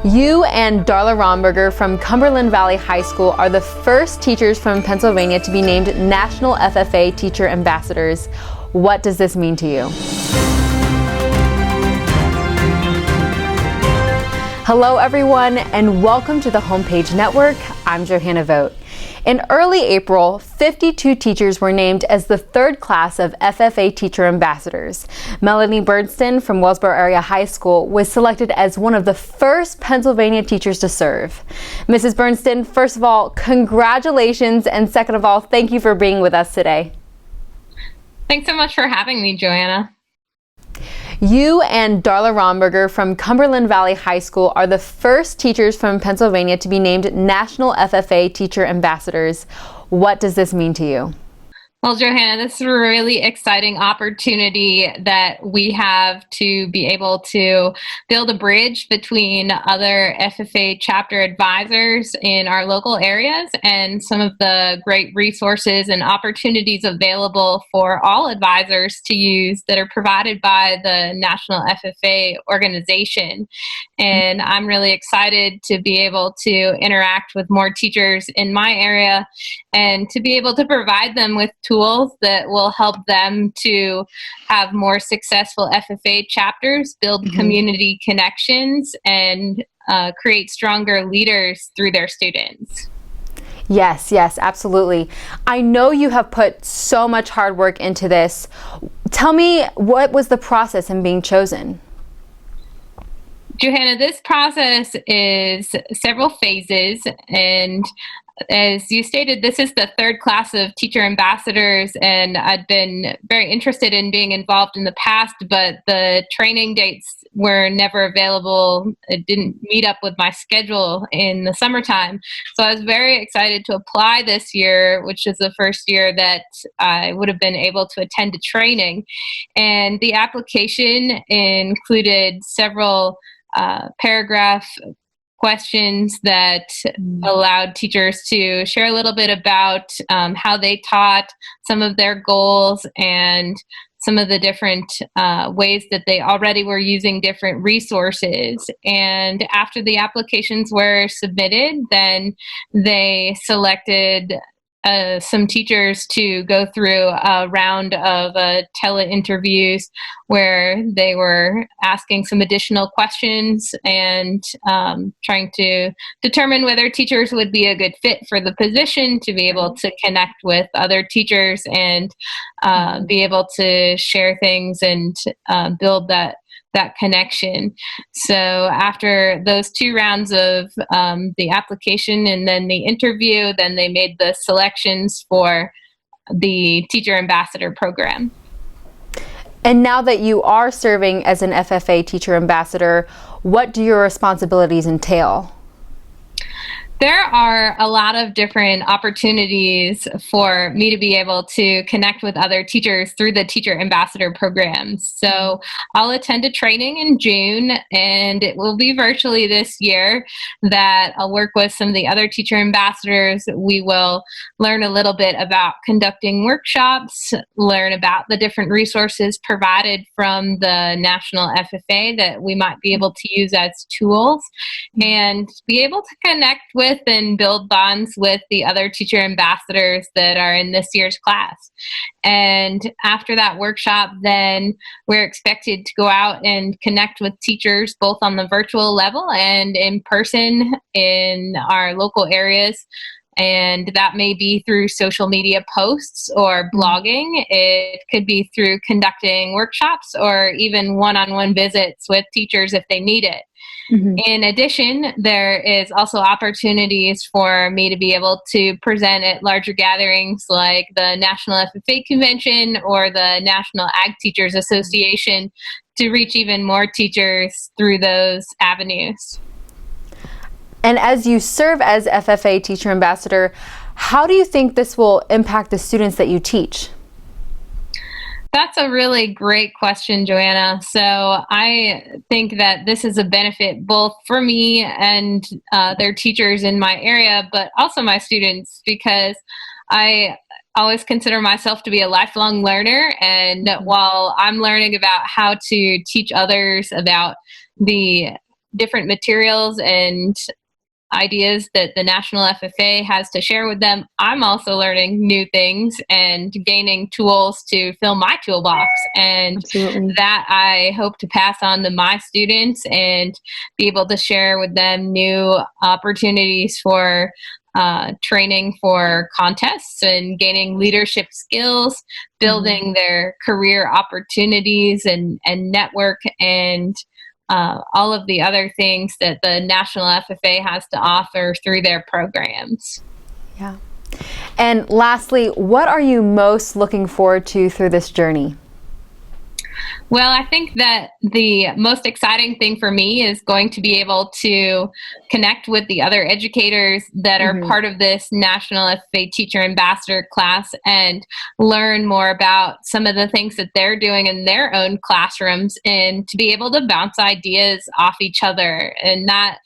You and Darla Romberger from Cumberland Valley High School are the first teachers from Pennsylvania to be named National FFA Teacher Ambassadors. What does this mean to you? Hello everyone, and welcome to the Homepage Network. I'm Johanna Vogt. In early April, 52 teachers were named as the third class of FFA Teacher Ambassadors. Melanie Berndtson from Wellsboro Area High School was selected as one of the first Pennsylvania teachers to serve. Mrs. Berndtson, first of all, congratulations, and second of all, thank you for being with us today. Thanks so much for having me, Joanna. You and Darla Romberger from Cumberland Valley High School are the first teachers from Pennsylvania to be named National FFA Teacher Ambassadors. What does this mean to you? Well, Johanna, this is a really exciting opportunity that we have to be able to build a bridge between other FFA chapter advisors in our local areas and some of the great resources and opportunities available for all advisors to use that are provided by the National FFA organization. And I'm really excited to be able to interact with more teachers in my area and to be able to provide them with tools that will help them to have more successful FFA chapters, build community connections, and create stronger leaders through their students. Yes, absolutely. I know you have put so much hard work into this. Tell me, what was the process in being chosen? Johanna, this process is several phases, and as you stated, this is the third class of teacher ambassadors, and I'd been very interested in being involved in the past, but the training dates were never available. It didn't meet up with my schedule in the summertime. So I was very excited to apply this year, which is the first year that I would have been able to attend a training. And the application included several paragraph questions that allowed teachers to share a little bit about how they taught, some of their goals, and some of the different ways that they already were using different resources. And after the applications were submitted, then they selected some teachers to go through a round of tele-interviews where they were asking some additional questions and trying to determine whether teachers would be a good fit for the position, to be able to connect with other teachers and be able to share things and build that connection. So after those two rounds of the application and then the interview, then they made the selections for the Teacher Ambassador program. And now that you are serving as an FFA Teacher Ambassador, what do your responsibilities entail? There are a lot of different opportunities for me to be able to connect with other teachers through the Teacher Ambassador programs. So I'll attend a training in June, and it will be virtually this year that I'll work with some of the other Teacher Ambassadors. We will learn a little bit about conducting workshops, learn about the different resources provided from the National FFA that we might be able to use as tools, and be able to connect with and build bonds with the other teacher ambassadors that are in this year's class. And after that workshop, then we're expected to go out and connect with teachers both on the virtual level and in person in our local areas. And that may be through social media posts or blogging. It could be through conducting workshops or even one-on-one visits with teachers if they need it. In addition, there is also opportunities for me to be able to present at larger gatherings like the National FFA Convention or the National Ag Teachers Association to reach even more teachers through those avenues. And as you serve as FFA Teacher Ambassador, how do you think this will impact the students that you teach? That's a really great question, Joanna. So I think that this is a benefit both for me and their teachers in my area, but also my students, because I always consider myself to be a lifelong learner. And while I'm learning about how to teach others about the different materials and ideas that the National FFA has to share with them, I'm also learning new things and gaining tools to fill my toolbox. And Absolutely. that I hope to pass on to my students and be able to share with them new opportunities for training for contests and gaining leadership skills, building their career opportunities and network, and all of the other things that the National FFA has to offer through their programs. Yeah. And lastly, what are you most looking forward to through this journey? Well, I think that the most exciting thing for me is going to be able to connect with the other educators that are part of this National FFA Teacher Ambassador class and learn more about some of the things that they're doing in their own classrooms, and to be able to bounce ideas off each other. And that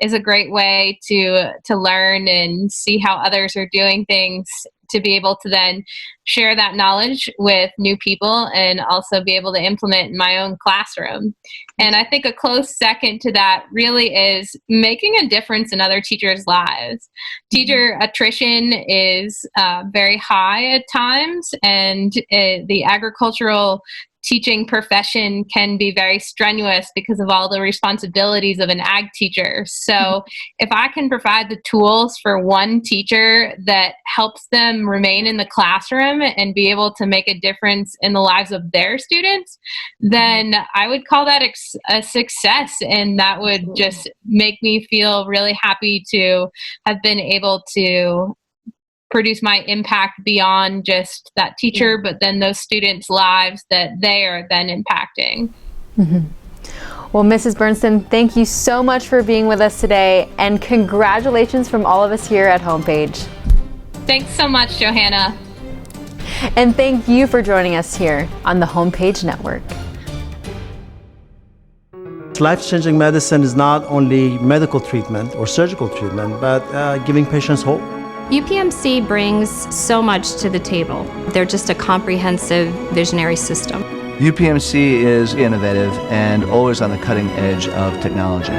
is a great way to learn and see how others are doing things, to be able to then share that knowledge with new people and also be able to implement in my own classroom. And I think a close second to that really is making a difference in other teachers' lives. Teacher attrition is very high at times, and the agricultural teaching profession can be very strenuous because of all the responsibilities of an ag teacher. So if I can provide the tools for one teacher that helps them remain in the classroom and be able to make a difference in the lives of their students, then I would call that a success. And that would just make me feel really happy to have been able to produce my impact beyond just that teacher, but then those students' lives that they are then impacting. Well, Mrs. Berndtson, thank you so much for being with us today, and congratulations from all of us here at Homepage. Thanks so much, Johanna. And thank you for joining us here on the Homepage Network. Life-changing medicine is not only medical treatment or surgical treatment, but giving patients hope. UPMC brings so much to the table. They're just a comprehensive visionary system. UPMC is innovative and always on the cutting edge of technology.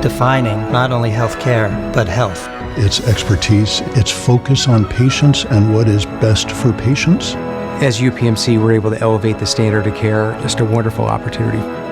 Defining not only healthcare, but health. Its expertise, its focus on patients and what is best for patients. As UPMC, we're able to elevate the standard of care. Just a wonderful opportunity.